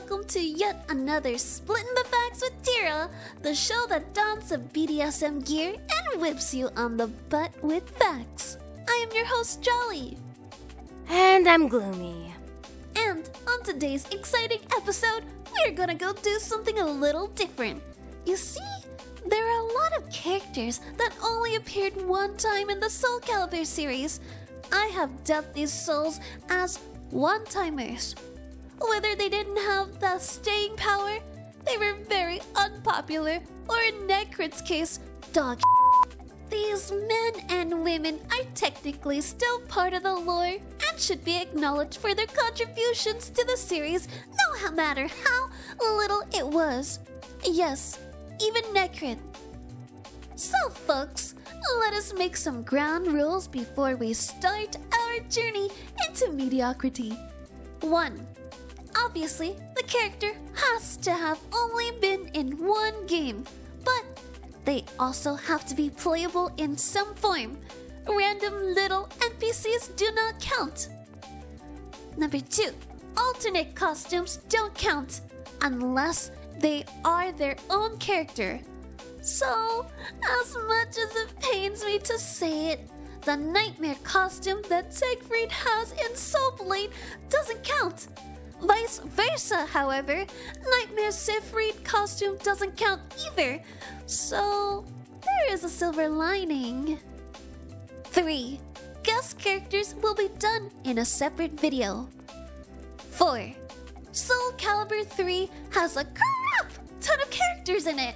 welcome to yet another Splitting the Facts with Tira, the show that dons a BDSM gear and whips you on the butt with facts. I am your host, Jolly. And I'm Gloomy. And on today's exciting episode, we're gonna go do something a little different. You see, there are a lot of characters that only appeared one time in the Soul Calibur series. I have dubbed these souls as OneTimers. Whether they didn't have the staying power, they were very unpopular, or in Necrit's case, dog. These men and women are technically still part of the lore and should be acknowledged for their contributions to the series, no matter how little it was. Yes, even Necrit. So folks, let us make some ground rules before we start our journey into mediocrity. 1. Obviously, the character has to have only been in one game, but they also have to be playable in some form. Random little NPCs do not count. Number 2. Alternate costumes don't count unless they are their own character. So, as much as it pains me to say it, the nightmare costume that Siegfried has in Soul Blade doesn't count. Vice versa, however, Nightmare Siegfried costume doesn't count either. So, there is a silver lining. 3. Guest characters will be done in a separate video. 4. Soul Calibur 3 has a crap ton of characters in it.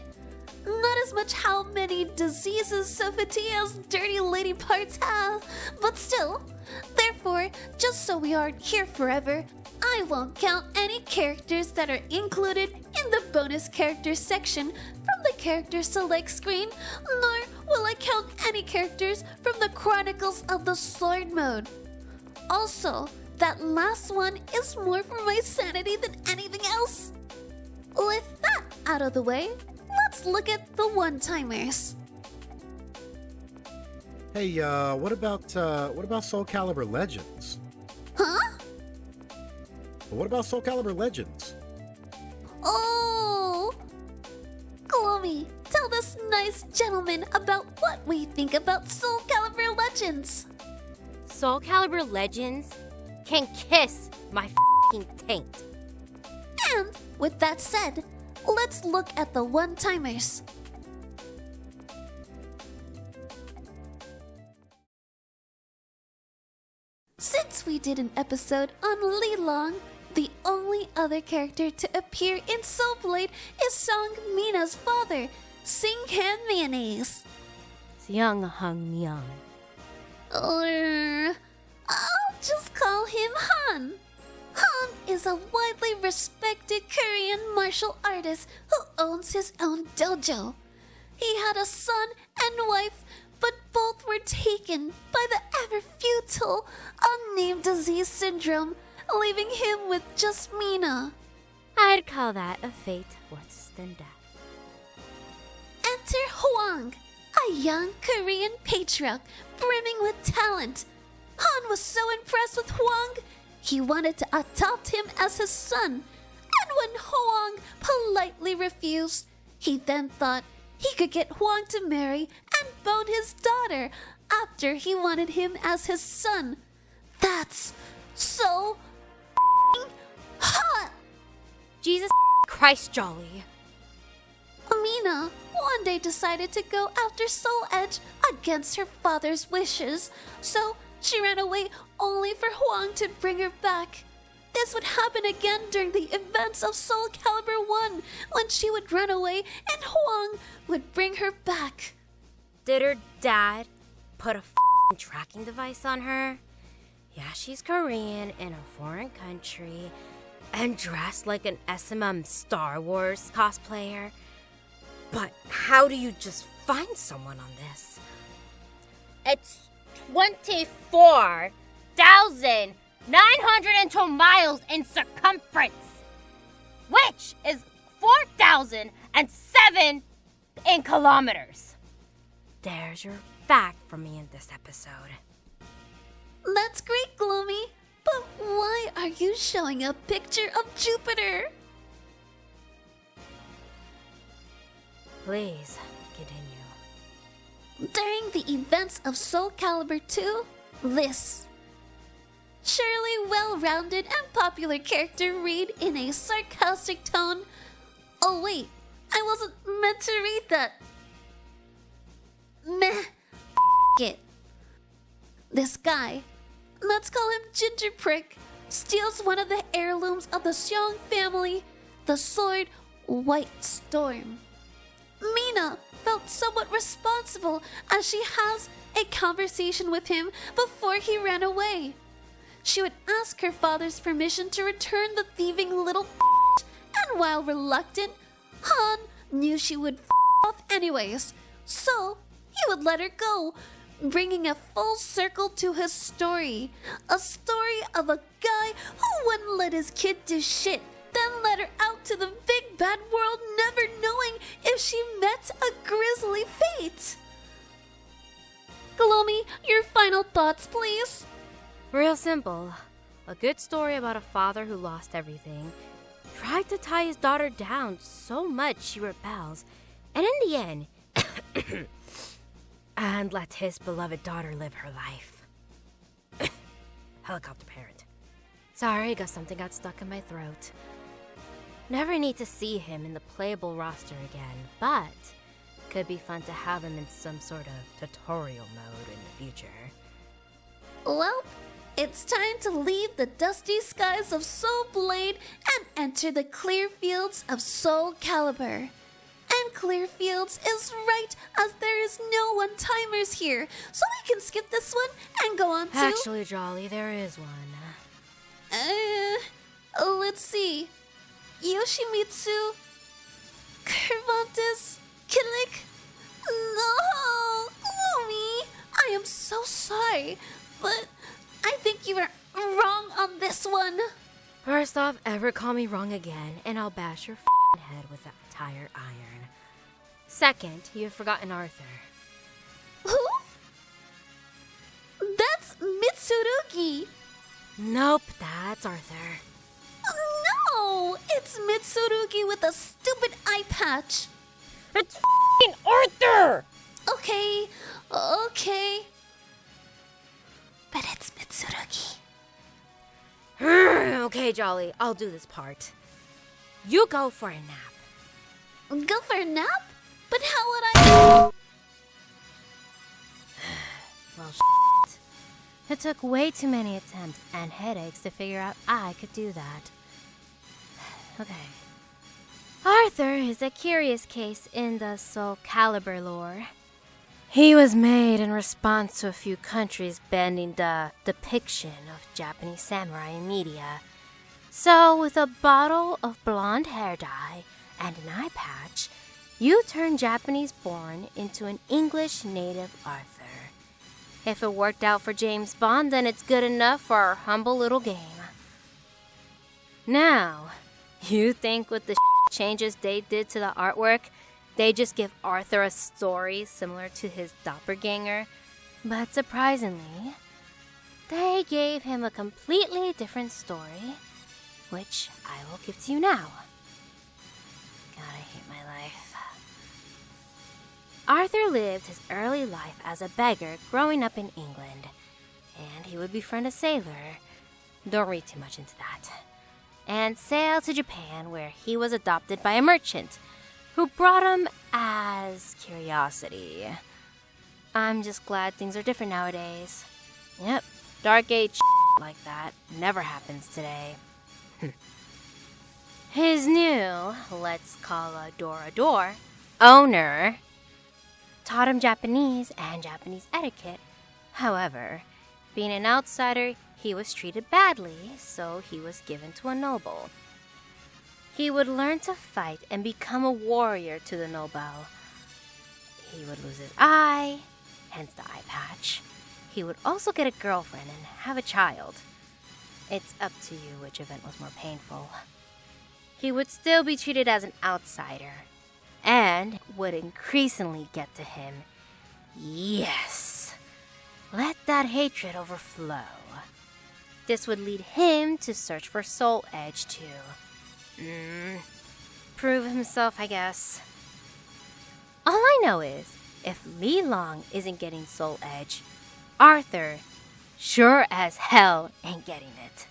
Not as much how many diseases Sophie as Dirty Lady parts have, but still. Therefore, just so we aren't here forever, I won't count any characters that are included in the bonus characters section from the character select screen, nor will I count any characters from the Chronicles of the Sword mode. Also, that last one is more for my sanity than anything else. With that out of the way, let's look at the OneTimers. Hey, what about Soul Calibur Legends? Huh? What about Soul Calibur Legends? Oh! Gloomy, tell this nice gentleman about what we think about Soul Calibur Legends. Soul Calibur Legends can kiss my f***ing taint. And with that said, let's look at the OneTimers. Since we did an episode on Li Long, the only other character to appear in Soul Blade is Song Mina's father, Sing Han Mayonnaise. Seong Hung Myung. Or I'll just call him Han. Han is a widely respected Korean martial artist who owns his own dojo. He had a son and wife, but both were taken by the ever-futile, unnamed disease syndrome, leaving him with just Mina. I'd call that a fate worse than death. Enter Hwang, a young Korean patriarch brimming with talent. Han was so impressed with Hwang, he wanted to adopt him as his son. And when Hwang politely refused, he then thought he could get Hwang to marry and bone his daughter after he wanted him as his son. That's so hot! Jesus Christ, Jolly. Mina one day decided to go after Soul Edge against her father's wishes, so she ran away only for Hwang to bring her back. This would happen again during the events of Soul Calibur 1, when she would run away and Hwang would bring her back. Did her dad put a f***ing tracking device on her? Yeah, she's Korean in a foreign country and dressed like an SMM Star Wars cosplayer. But how do you just find someone on this? It's 24,902 miles in circumference, which is 4,007 in kilometers. There's your fact for me in this episode. That's great, Gloomy, but why are you showing a picture of Jupiter? Please, continue. During the events of Soul Calibur 2, this surely well-rounded and popular character read in a sarcastic tone. Oh wait, I wasn't meant to read that. Meh. It. This guy, let's call him Ginger Prick, steals one of the heirlooms of the Xiong family, the sword White Storm. Mina felt somewhat responsible as she has a conversation with him before he ran away. She would ask her father's permission to return the thieving little and while reluctant, Han knew she would off anyways, so he would let her go, bringing a full circle to his story. A story of a guy who wouldn't let his kid do shit, then let her out to the big bad world, never knowing if she met a grisly fate. Gloomy, your final thoughts, please. Real simple. A good story about a father who lost everything, tried to tie his daughter down so much she rebels, and in the end, and let his beloved daughter live her life. Helicopter parent. Sorry, something got stuck in my throat. Never need to see him in the playable roster again, but could be fun to have him in some sort of tutorial mode in the future. Well, it's time to leave the dusty skies of Soul Blade and enter the clear fields of Soul Calibur. And clear fields is right, as there is no OneTimers here, so we can skip this one and go on to... Actually, Jolly, there is one. Let's see. Yoshimitsu, Cervantes, Kilik. No, Gloomy, I am so sorry, but I think you are wrong on this one. First off, ever call me wrong again, and I'll bash your head with that tire iron. Second, you've forgotten Arthur. Who? That's Mitsurugi. Nope, that's Arthur. No, it's Mitsurugi with a stupid eye patch. It's f***ing Arthur! Okay. But it's Mitsurugi. Okay, Jolly, I'll do this part. You go for a nap. Go for a nap? But how would I... Well, it took way too many attempts and headaches to figure out I could do that. Okay. Arthur is a curious case in the Soul Calibur lore. He was made in response to a few countries banning the depiction of Japanese samurai in media. So, with a bottle of blonde hair dye and an eye patch, you turn Japanese-born into an English native Arthur. If it worked out for James Bond, then it's good enough for our humble little game. Now, you think with the changes they did to the artwork, they just give Arthur a story similar to his doppelganger? But surprisingly, they gave him a completely different story, which I will give to you now. God, I hate my life. Arthur lived his early life as a beggar growing up in England, and he would befriend a sailor, don't read too much into that, and sail to Japan where he was adopted by a merchant who brought him as curiosity. I'm just glad things are different nowadays. Yep, Dark Age like that never happens today. His new, let's call a door owner taught him Japanese and Japanese etiquette. However, being an outsider, he was treated badly, so he was given to a noble. He would learn to fight and become a warrior to the noble. He would lose his eye, hence the eye patch. He would also get a girlfriend and have a child. It's up to you which event was more painful. He would still be treated as an outsider, and would increasingly get to him. Yes, let that hatred overflow. This would lead him to search for Soul Edge to prove himself, I guess. All I know is, if Li Long isn't getting Soul Edge, Arthur sure as hell ain't getting it.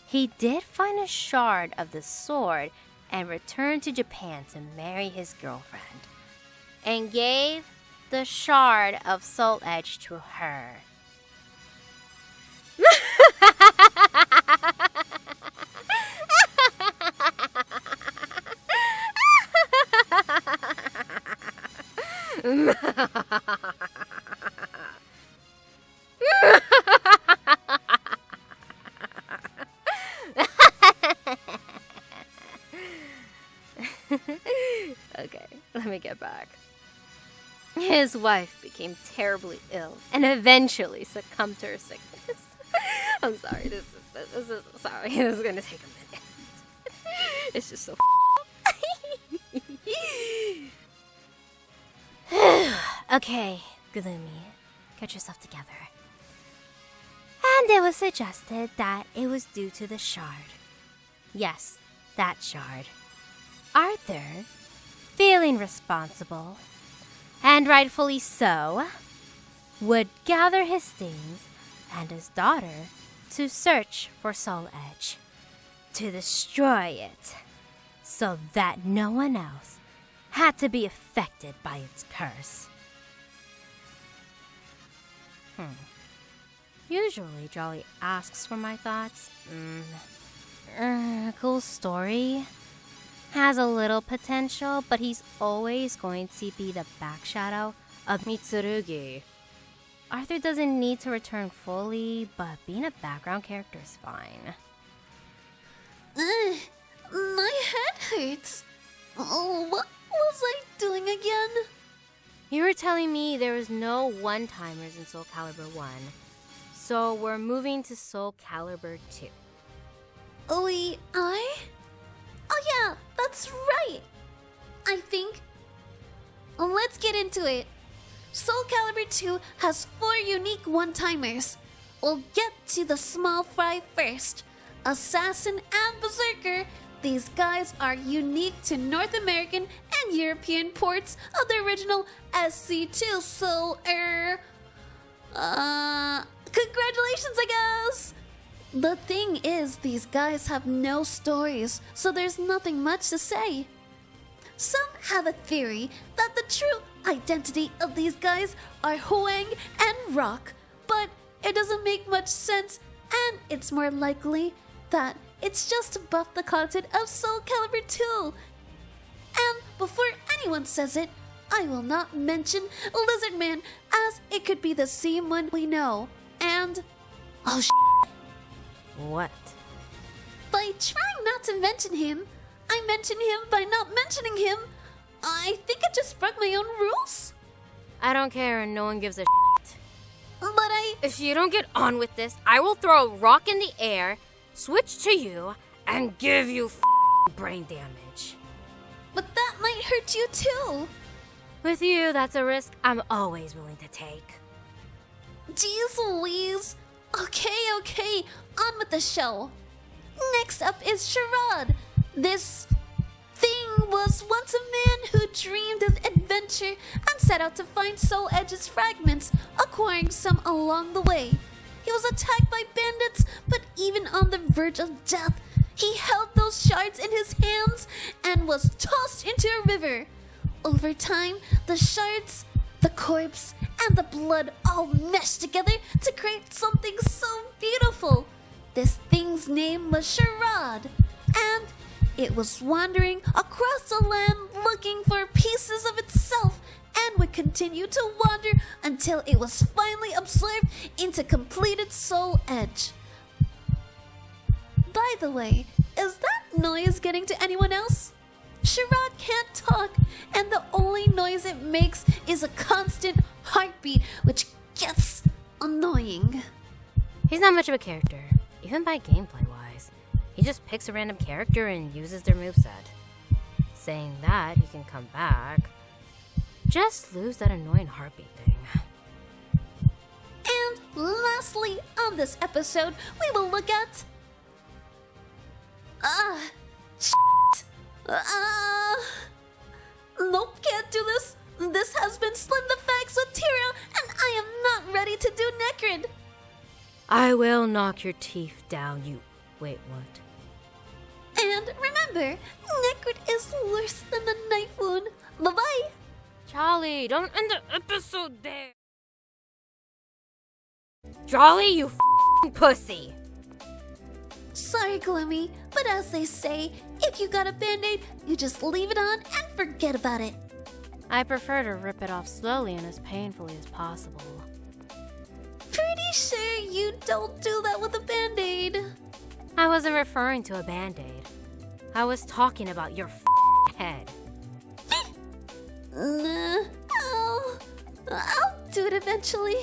He did find a shard of the sword and returned to Japan to marry his girlfriend, and gave the shard of Soul Edge to her. Okay, let me get back. His wife became terribly ill and eventually succumbed to her sickness. I'm sorry, this is gonna take a minute. It's just so Okay, Gloomy, get yourself together. And it was suggested that it was due to the shard. Yes, that shard. Arthur, feeling responsible, and rightfully so, would gather his things and his daughter to search for Soul Edge, to destroy it, so that no one else had to be affected by its curse. Usually Jolly asks for my thoughts. Cool story. Has a little potential, but he's always going to be the back shadow of Mitsurugi. Arthur doesn't need to fully, but being a background character is fine. My head hurts. Oh, what was I doing again? You were telling me there was no OneTimers in Soul Calibur 1, so we're moving to Soul Calibur 2. Oh yeah, that's right. I think. Let's get into it. Soul Calibur 2 has 4 unique OneTimers. We'll get to the small fry first. Assassin and Berserker. These guys are unique to North American and European ports of the original SC2, so, congratulations, I guess! The thing is, these guys have no stories, so there's nothing much to say. Some have a theory that the true identity of these guys are Huang and Rock, but it doesn't make much sense, and it's more likely that it's just to buff the content of Soul Calibur 2. And before anyone says it, I will not mention Lizard Man, as it could be the same one we know. And What? by trying not to mention him, I mention him by not mentioning him. I think I just broke my own rules. I don't care and no one gives a But If you don't get on with this, I will throw a rock in the air, switch to you, and give you brain damage. But that might hurt you too. With you, that's a risk I'm always willing to take. Jeez Louise. Okay, on with the show. Next up is Charade. This thing was once a man who dreamed of adventure and set out to find Soul Edge's fragments, acquiring some along the way. He was attacked by bandits, but even on the verge of death, he held those shards in his hands and was tossed into a river. Over time, the shards, the corpse, and the blood all meshed together to create something so beautiful. This thing's name was Charade, and it was wandering across the land looking for pieces of itself and would continue to wander until it was finally absorbed into completed Soul Edge. By the way, is that noise getting to anyone else? Charade can't talk, and the only noise it makes is a constant heartbeat, which gets annoying. He's not much of a character, even by gameplay-wise. He just picks a random character and uses their moveset. Saying that, he can come back. Just lose that annoying heartbeat thing. And lastly, on this episode, we will look at... Nope, can't do this. This has been Split the Facts with Tira, and I am not ready to do Necrid. I will knock your teeth down, you... Wait, what? And remember, Necrid is worse than the knife wound. Bye-bye. Charlie, don't end the episode there. Charlie, you f***ing pussy. Sorry, Gloomy, but as they say, if you got a band-aid, you just leave it on and forget about it. I prefer to rip it off slowly and as painfully as possible. Pretty sure you don't do that with a band-aid. I wasn't referring to a band-aid. I was talking about your f***ing head. I'll do it eventually.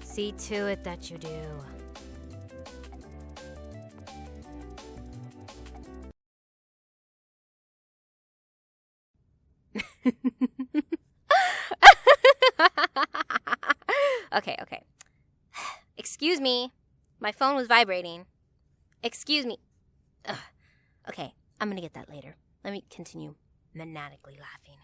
See to it that you do. Okay. Excuse me. My phone was vibrating. Excuse me. Ugh. Okay, I'm gonna get that later. Let me continue maniacally laughing.